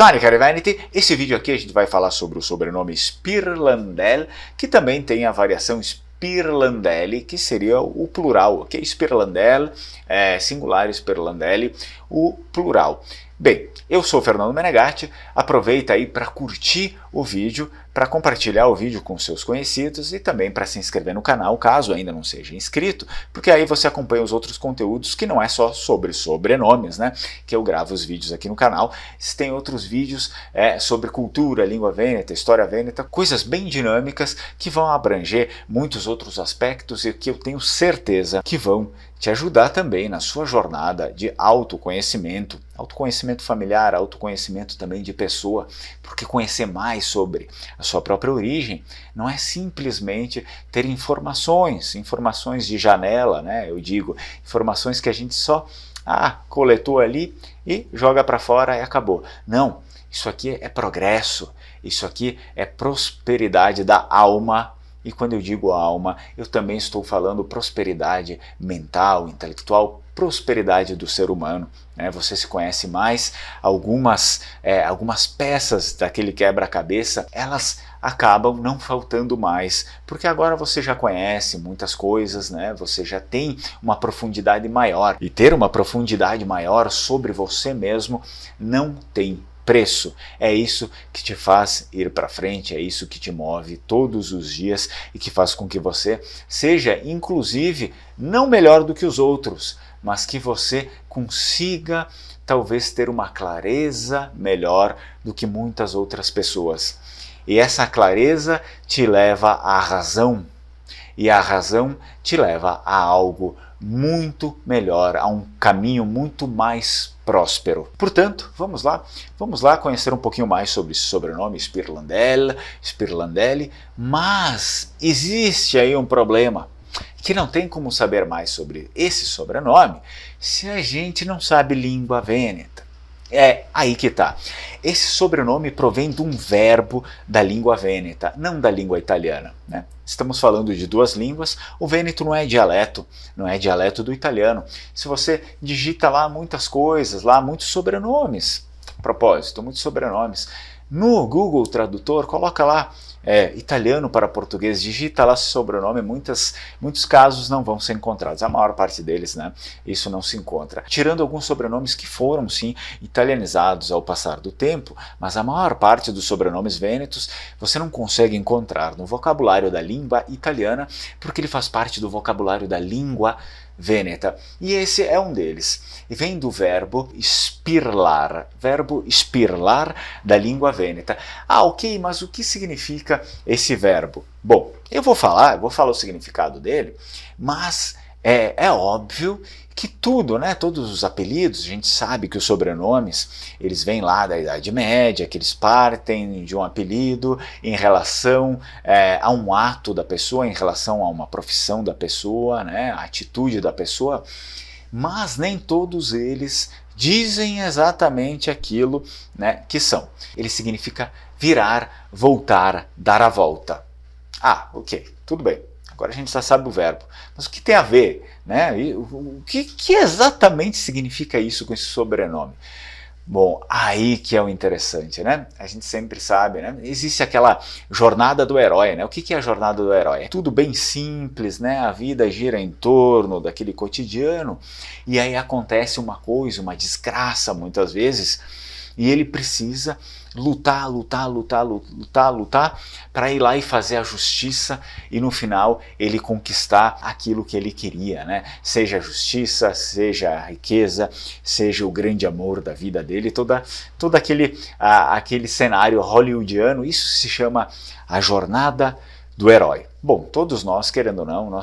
Sonic Vanity. Esse vídeo aqui a gente vai falar sobre o sobrenome Spirlandel, que também tem a variação Spirlandelli, que seria o plural, ok? Spirlandel, singular Spirlandelli, o plural. Bem, eu sou o Fernando Menegatti, aproveita aí para curtir o vídeo, para compartilhar o vídeo com seus conhecidos e também para se inscrever no canal, caso ainda não seja inscrito, porque aí você acompanha os outros conteúdos que não é só sobre sobrenomes, né? Que eu gravo os vídeos aqui no canal. Tem outros vídeos sobre cultura, língua vêneta, história vêneta, coisas bem dinâmicas que vão abranger muitos outros aspectos e que eu tenho certeza que vão te ajudar também na sua jornada de autoconhecimento, autoconhecimento familiar, autoconhecimento também de pessoa, porque conhecer mais sobre a sua própria origem não é simplesmente ter informações de janela, né? Eu digo, informações que a gente só coletou ali e joga para fora e acabou. Não, isso aqui é progresso, isso aqui é prosperidade da alma. E quando eu digo alma, eu também estou falando prosperidade mental, intelectual, prosperidade do ser humano. Você se conhece mais, algumas peças daquele quebra-cabeça, elas acabam não faltando mais, porque agora você já conhece muitas coisas, né? Você já tem uma profundidade maior, e ter uma profundidade maior sobre você mesmo não tem preço. É isso que te faz ir para frente, é isso que te move todos os dias e que faz com que você seja, inclusive, não melhor do que os outros, mas que você consiga talvez ter uma clareza melhor do que muitas outras pessoas. E essa clareza te leva à razão, e a razão te leva a algo muito melhor, a um caminho muito mais próspero. Portanto, vamos lá conhecer um pouquinho mais sobre esse sobrenome Spirlandelli, mas existe aí um problema, que não tem como saber mais sobre esse sobrenome se a gente não sabe língua vêneta. É aí que tá. Esse sobrenome provém de um verbo da língua vêneta, não da língua italiana, né? Estamos falando de duas línguas, o vêneto não é dialeto do italiano. Se você digita lá muitas coisas, lá muitos sobrenomes, a propósito, muitos sobrenomes, no Google Tradutor, coloca lá italiano para português, digita lá sobrenome, muitos casos não vão ser encontrados, a maior parte deles, né, isso não se encontra. Tirando alguns sobrenomes que foram, sim, italianizados ao passar do tempo, mas a maior parte dos sobrenomes vênetos você não consegue encontrar no vocabulário da língua italiana, porque ele faz parte do vocabulário da língua vêneta. E esse é um deles. E vem do verbo spirlar da língua vêneta. Ok, mas o que significa esse verbo? Bom, eu vou falar o significado dele, mas é óbvio que tudo, né, todos os apelidos, a gente sabe que os sobrenomes, eles vêm lá da Idade Média, que eles partem de um apelido em relação a um ato da pessoa, em relação a uma profissão da pessoa, né, a atitude da pessoa, mas nem todos eles dizem exatamente aquilo, né, que são. Ele significa virar, voltar, dar a volta. Ok, tudo bem. Agora a gente já sabe o verbo. Mas o que tem a ver? Né? O que exatamente significa isso com esse sobrenome? Bom, aí que é o interessante, né? A gente sempre sabe, né? Existe aquela jornada do herói, né? O que é a jornada do herói? É tudo bem simples, né? A vida gira em torno daquele cotidiano e aí acontece uma coisa, uma desgraça muitas vezes, e ele precisa lutar para ir lá e fazer a justiça e no final ele conquistar aquilo que ele queria, né? Seja a justiça, seja a riqueza, seja o grande amor da vida dele, todo aquele cenário hollywoodiano. Isso se chama a jornada do herói. Bom, todos nós, querendo ou não,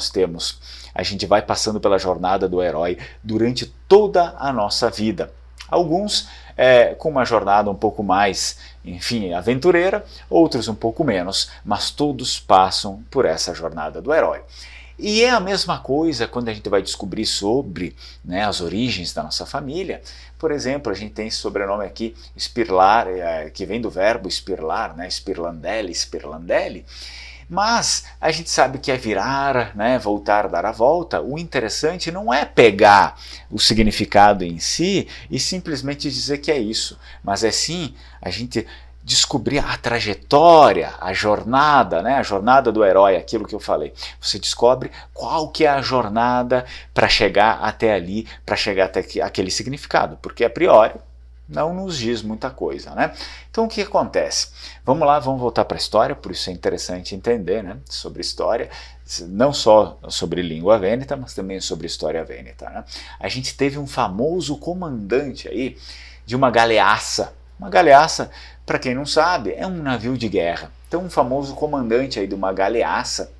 a gente vai passando pela jornada do herói durante toda a nossa vida. Alguns com uma jornada um pouco mais, enfim, aventureira, outros um pouco menos, mas todos passam por essa jornada do herói. E é a mesma coisa quando a gente vai descobrir sobre, né, as origens da nossa família. Por exemplo, a gente tem esse sobrenome aqui, Spirlar, que vem do verbo spirlar, né, Spirlandelli. Mas a gente sabe que é virar, né, voltar, dar a volta. O interessante não é pegar o significado em si e simplesmente dizer que é isso, mas é sim a gente descobrir a trajetória, a jornada, né, a jornada do herói, aquilo que eu falei. Você descobre qual que é a jornada para chegar até ali, para chegar até aquele significado, porque a priori não nos diz muita coisa, né? Então o que acontece? Vamos lá, vamos voltar para a história, por isso é interessante entender, né, sobre história, não só sobre língua vêneta, mas também sobre história vêneta, né? A gente teve um famoso comandante aí de uma galeaça. Uma galeaça, para quem não sabe, é um navio de guerra. Então um famoso comandante aí de uma galeaça,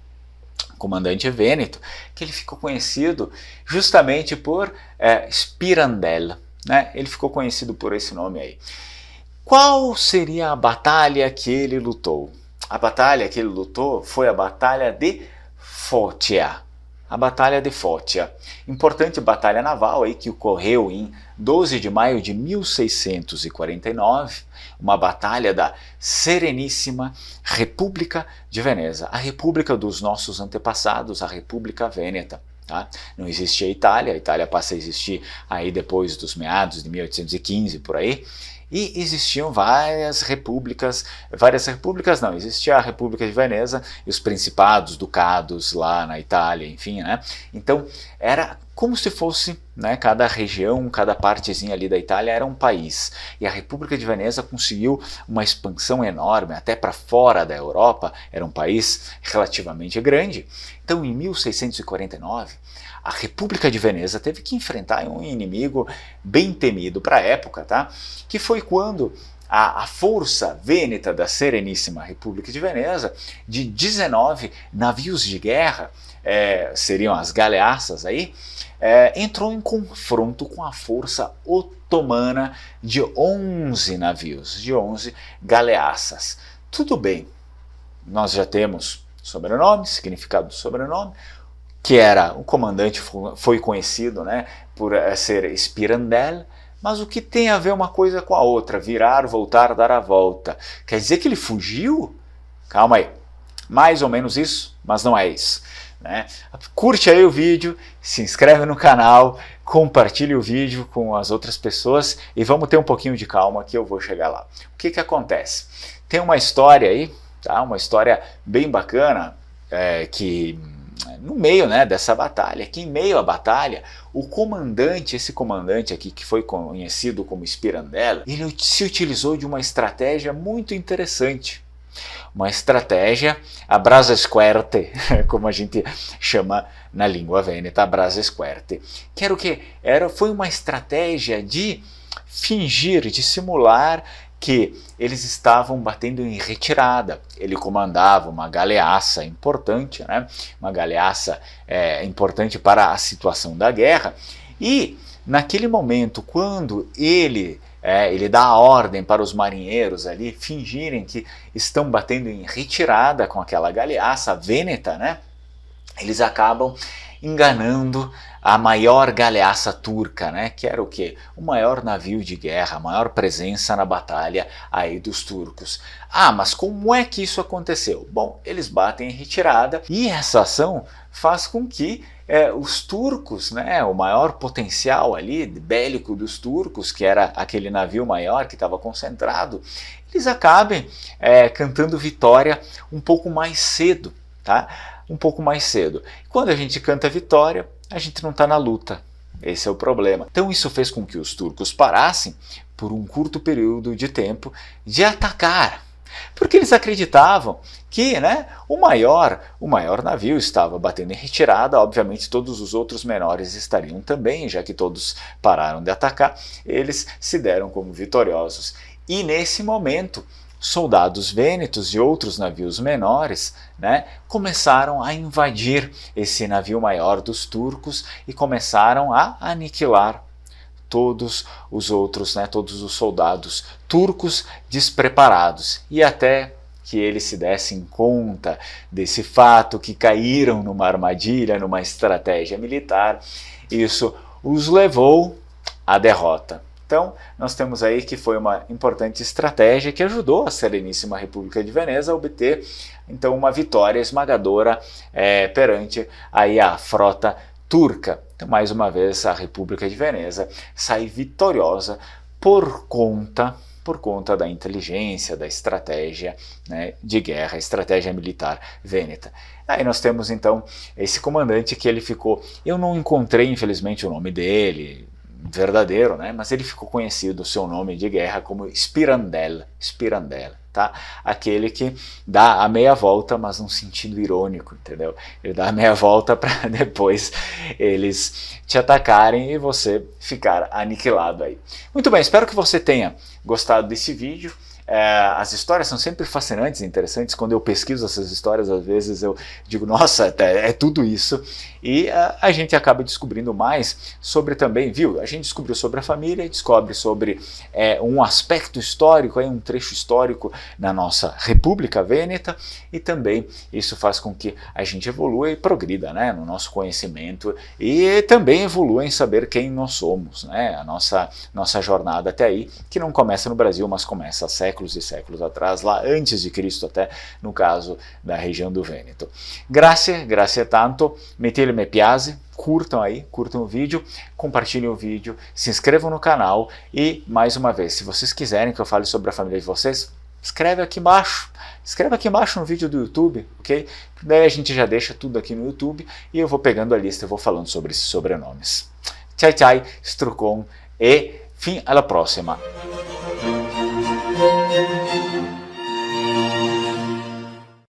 comandante vêneto, que ele ficou conhecido justamente por Spirandel, né? Ele ficou conhecido por esse nome aí. Qual seria a batalha que ele lutou? A batalha que ele lutou foi a Batalha de Fótia. A Batalha de Fótia. Importante batalha naval aí que ocorreu em 12 de maio de 1649, uma batalha da Sereníssima República de Veneza, a república dos nossos antepassados, a República Vêneta. Tá? Não existia a Itália passa a existir aí depois dos meados de 1815, por aí, e existiam existia a República de Veneza e os principados, ducados lá na Itália, enfim, né? Então era como se fosse, né, cada região, cada partezinha ali da Itália era um país, e a República de Veneza conseguiu uma expansão enorme, até para fora da Europa, era um país relativamente grande. Então em 1649, a República de Veneza teve que enfrentar um inimigo bem temido para a época, tá? Que foi quando a força vêneta da Sereníssima República de Veneza, de 19 navios de guerra, seriam as galeaças aí, entrou em confronto com a força otomana de 11 navios, de 11 galeaças. Tudo bem, nós já temos sobrenome, significado do sobrenome, que era o comandante, foi conhecido, né, por ser Spirandel, mas o que tem a ver uma coisa com a outra? Virar, voltar, dar a volta. Quer dizer que ele fugiu? Calma aí, mais ou menos isso, mas não é isso, né? Curte aí o vídeo, se inscreve no canal, compartilhe o vídeo com as outras pessoas e vamos ter um pouquinho de calma que eu vou chegar lá. O que acontece? Tem uma história aí, tá? Uma história bem bacana, que no meio, né, dessa batalha, que em meio à batalha, esse comandante aqui que foi conhecido como Spirandel, ele se utilizou de uma estratégia muito interessante. Uma estratégia, a brasa esquerte, como a gente chama na língua vêneta, a brasa esquerte. Que era o quê? Foi uma estratégia de fingir, de simular que eles estavam batendo em retirada. Ele comandava uma galeaça importante, né? Uma galeaça importante para a situação da guerra, e naquele momento, quando ele dá a ordem para os marinheiros ali fingirem que estão batendo em retirada com aquela galeaça vêneta, né? Eles acabam enganando a maior galeaça turca, né, que era o quê? O maior navio de guerra, a maior presença na batalha aí dos turcos. Ah, mas como é que isso aconteceu? Bom, eles batem em retirada e essa ação faz com que os turcos, né, o maior potencial ali bélico dos turcos, que era aquele navio maior que estava concentrado, eles acabem cantando vitória um pouco mais cedo, tá? Um pouco mais cedo. Quando a gente canta vitória, a gente não está na luta. Esse é o problema. Então isso fez com que os turcos parassem por um curto período de tempo de atacar, porque eles acreditavam que, né, o maior navio estava batendo em retirada. Obviamente todos os outros menores estariam também, já que todos pararam de atacar, eles se deram como vitoriosos. E nesse momento, soldados vênetos e outros navios menores, né, começaram a invadir esse navio maior dos turcos e começaram a aniquilar todos os outros, né, todos os soldados turcos despreparados, e até que eles se dessem conta desse fato, que caíram numa armadilha, numa estratégia militar, isso os levou à derrota. Então, nós temos aí que foi uma importante estratégia que ajudou a Sereníssima República de Veneza a obter, então, uma vitória esmagadora perante aí a frota turca. Então, mais uma vez, a República de Veneza sai vitoriosa por conta da inteligência, da estratégia, né, de guerra, estratégia militar vêneta. Aí nós temos então esse comandante que ele ficou, eu não encontrei infelizmente o nome dele verdadeiro, né, mas ele ficou conhecido, o seu nome de guerra, como Spirandel, tá? Aquele que dá a meia volta, mas num sentido irônico, entendeu? Ele dá a meia volta para depois eles te atacarem e você ficar aniquilado aí. Muito bem, espero que você tenha gostado desse vídeo. As histórias são sempre fascinantes e interessantes. Quando eu pesquiso essas histórias, às vezes eu digo, nossa, é tudo isso. E a gente acaba descobrindo mais sobre também, viu? A gente descobriu sobre a família, descobre sobre um aspecto histórico, um trecho histórico na nossa República Vêneta, e também isso faz com que a gente evolua e progrida, né, no nosso conhecimento, e também evolua em saber quem nós somos, né, a nossa jornada até aí, que não começa no Brasil, mas começa há séculos e séculos atrás, lá antes de Cristo até, no caso da região do Vêneto. Grazie tanto, mettete me piace, curtam o vídeo, compartilhem o vídeo, se inscrevam no canal e, mais uma vez, se vocês quiserem que eu fale sobre a família de vocês, escreve aqui embaixo no vídeo do YouTube, ok? Daí a gente já deixa tudo aqui no YouTube e eu vou pegando a lista e vou falando sobre esses sobrenomes. Ciao, strucon e fim alla prossima!